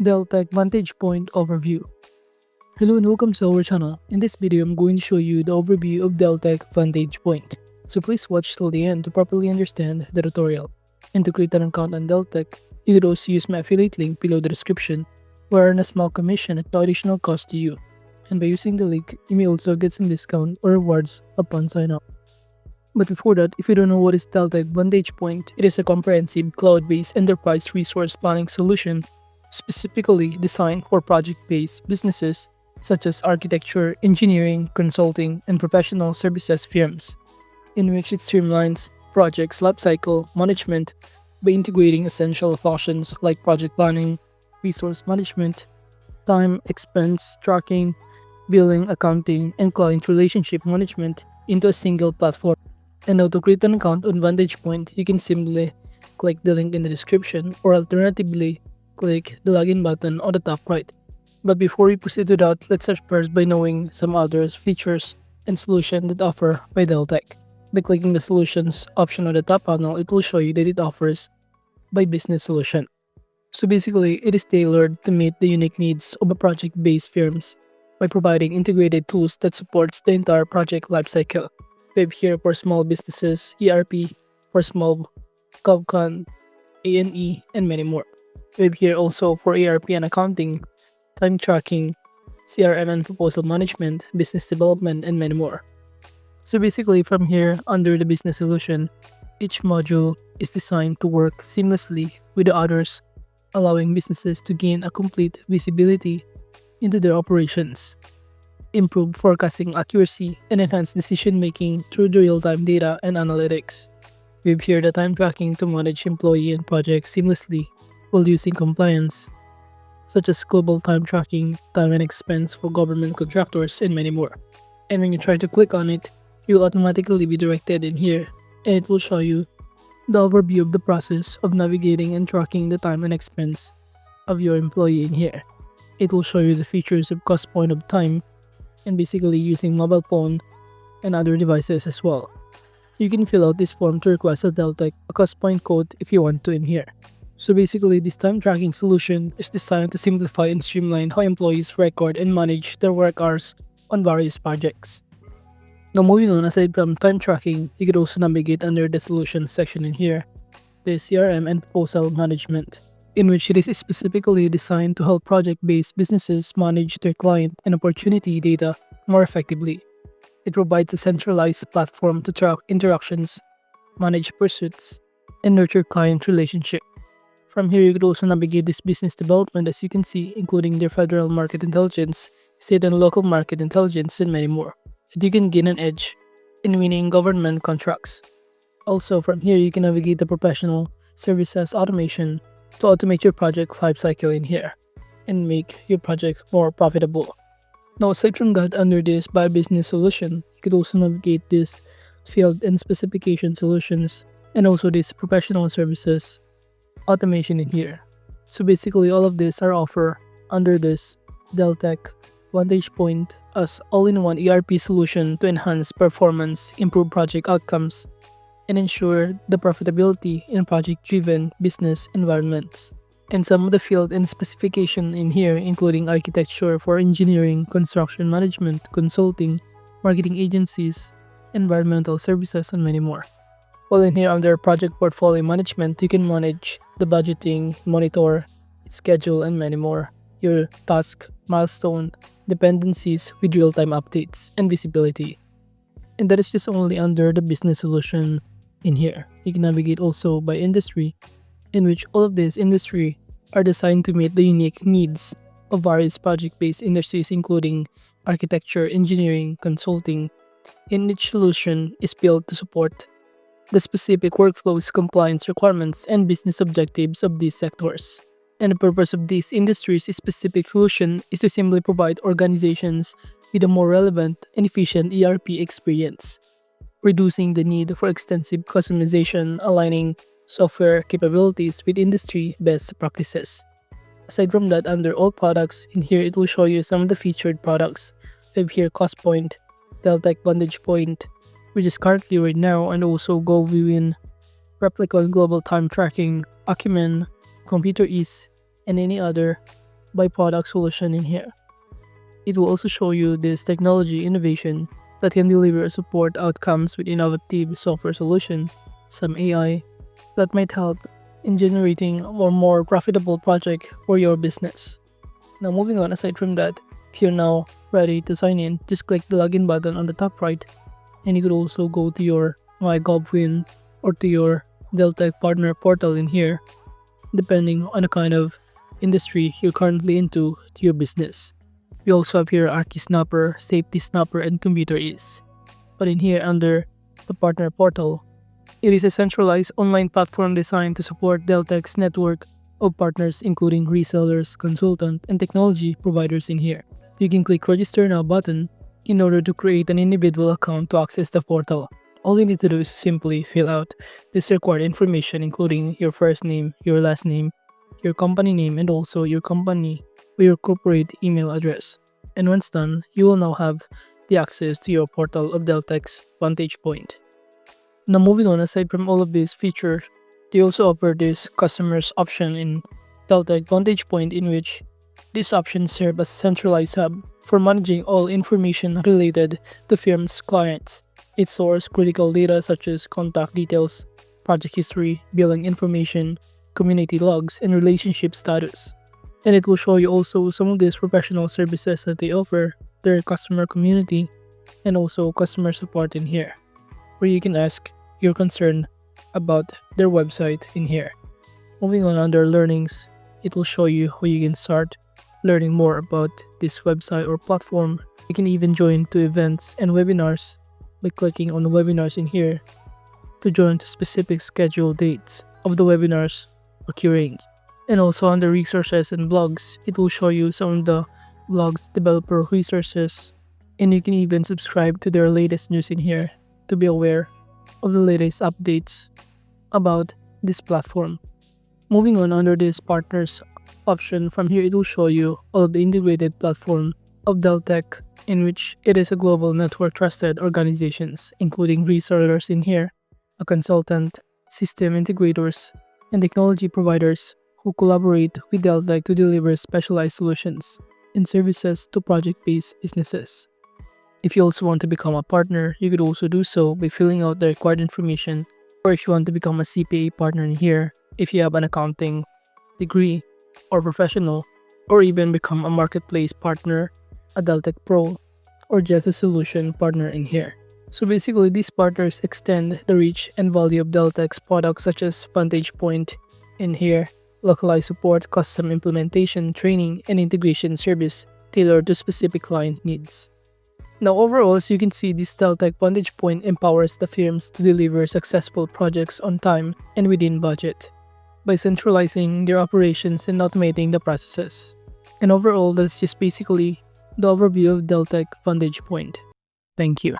Deltek Vantagepoint Overview. Hello and welcome to our channel. In this video, I'm going to show you the overview of Deltek Vantagepoint. So please watch till the end to properly understand the tutorial. And to create an account on Deltek, you could also use my affiliate link below the description, where I earn a small commission at no additional cost to you. And by using the link, you may also get some discount or rewards upon sign up. But before that, if you don't know what is Deltek Vantagepoint, it is a comprehensive cloud-based enterprise resource planning solution specifically designed for project-based businesses such as architecture, engineering, consulting, and professional services firms, in which it streamlines projects' lifecycle management by integrating essential functions like project planning, resource management, time, expense tracking, billing, accounting, and client relationship management into a single platform. And now to create an account on VantagePoint, you can simply click the link in the description or alternatively click the login button on the top right. But before we proceed to that, let's start first by knowing some other features and solutions that offer by Deltek. By clicking the solutions option on the top panel, it will show you that it offers by business solution. So basically, it is tailored to meet the unique needs of a project-based firms by providing integrated tools that supports the entire project lifecycle. We have here for small businesses, ERP, for small GovCon, A&E, and many more. We have here also for ERP and accounting, time tracking, CRM and proposal management, business development, and many more. So basically from here, under the business solution, each module is designed to work seamlessly with the others, allowing businesses to gain a complete visibility into their operations, improve forecasting accuracy, and enhance decision-making through the real-time data and analytics. We have here the time tracking to manage employee and projects seamlessly while using compliance, such as global time tracking, time and expense for government contractors, and many more. And when you try to click on it, you'll automatically be directed in here, and it will show you the overview of the process of navigating and tracking the time and expense of your employee in here. It will show you the features of cost point of time, and basically using mobile phone and other devices as well. You can fill out this form to request a Deltek a cost point code if you want to in here. So basically, this time tracking solution is designed to simplify and streamline how employees record and manage their work hours on various projects. Now moving on, aside from time tracking, you could also navigate under the solutions section in here, the CRM and proposal management, in which it is specifically designed to help project-based businesses manage their client and opportunity data more effectively. It provides a centralized platform to track interactions, manage pursuits, and nurture client relationships. From here, you could also navigate this business development, as you can see, including their federal market intelligence, state and local market intelligence, and many more, that you can gain an edge in winning government contracts. Also, from here, you can navigate the professional services automation to automate your project lifecycle in here and make your project more profitable. Now, aside from that, under this by business solution, you could also navigate this field and specification solutions and also this professional services automation in here. So basically, all of these are offered under this Deltek Vantagepoint as all-in-one ERP solution to enhance performance, improve project outcomes, and ensure the profitability in project-driven business environments. And some of the field and specification in here, including architecture for engineering, construction management, consulting, marketing agencies, environmental services, and many more. While in here under project portfolio management, you can manage the budgeting, monitor, schedule, and many more, your task, milestone, dependencies with real-time updates and visibility. And that is just only under the business solution in here. You can navigate also by industry, in which all of these industry are designed to meet the unique needs of various project-based industries, including architecture, engineering, consulting, and each solution is built to support the specific workflows, compliance requirements, and business objectives of these sectors. And the purpose of this industry's specific solution is to simply provide organizations with a more relevant and efficient ERP experience, reducing the need for extensive customization, aligning software capabilities with industry best practices. Aside from that, under all products, in here it will show you some of the featured products. We have here CostPoint, Deltek Vantagepoint, which is currently right now, and also GoViewin, Replicon Global Time Tracking, Acumen, Computer Ease, and any other by product solution in here. It will also show you this technology innovation that can deliver support outcomes with innovative software solution, some AI that might help in generating a more profitable project for your business. Now moving on, aside from that, if you're now ready to sign in, just click the login button on the top right, and you could also go to your MyGovWin or to your Deltek partner portal in here, depending on the kind of industry you're currently into to your business. We also have here Archi Snapper, Safety Snapper, and Computer Ease. But in here under the partner portal, it is a centralized online platform designed to support Deltek's network of partners including resellers, consultants, and technology providers in here. You can click Register Now button in order to create an individual account to access the portal. All you need to do is simply fill out this required information including your first name, your last name, your company name, and also your company or your corporate email address. And once done, you will now have the access to your portal of Deltek's Vantagepoint. Now moving on, aside from all of these features, they also offer this customers option in Deltek Vantagepoint, in which this option serves as a centralized hub for managing all information related to firm's clients. It stores critical data such as contact details, project history, billing information, community logs, and relationship status. And it will show you also some of these professional services that they offer, their customer community, and also customer support in here, where you can ask your concern about their website in here. Moving on under learnings, it will show you how you can start learning more about this website or platform. You can even join to events and webinars by clicking on the webinars in here to join to specific scheduled dates of the webinars occurring. And also under resources and blogs, it will show you some of the blogs developer resources, and you can even subscribe to their latest news in here to be aware of the latest updates about this platform. Moving on under this partners option, from here it will show you all of the integrated platform of Deltek, in which it is a global network trusted organizations including resellers in here, a consultant, system integrators, and technology providers who collaborate with Deltek to deliver specialized solutions and services to project-based businesses. If you also want to become a partner, you could also do so by filling out the required information, or if you want to become a CPA partner in here, if you have an accounting degree or professional, or even become a marketplace partner, a Deltek Pro, or just a solution partner in here. So basically, these partners extend the reach and value of Deltek's products such as Vantagepoint in here, localized support, custom implementation, training, and integration service tailored to specific client needs. Now overall, as you can see, this Deltek Vantagepoint empowers the firms to deliver successful projects on time and within budget by centralizing their operations and automating the processes. And overall, that's just basically the overview of Deltek Vantagepoint. Thank you.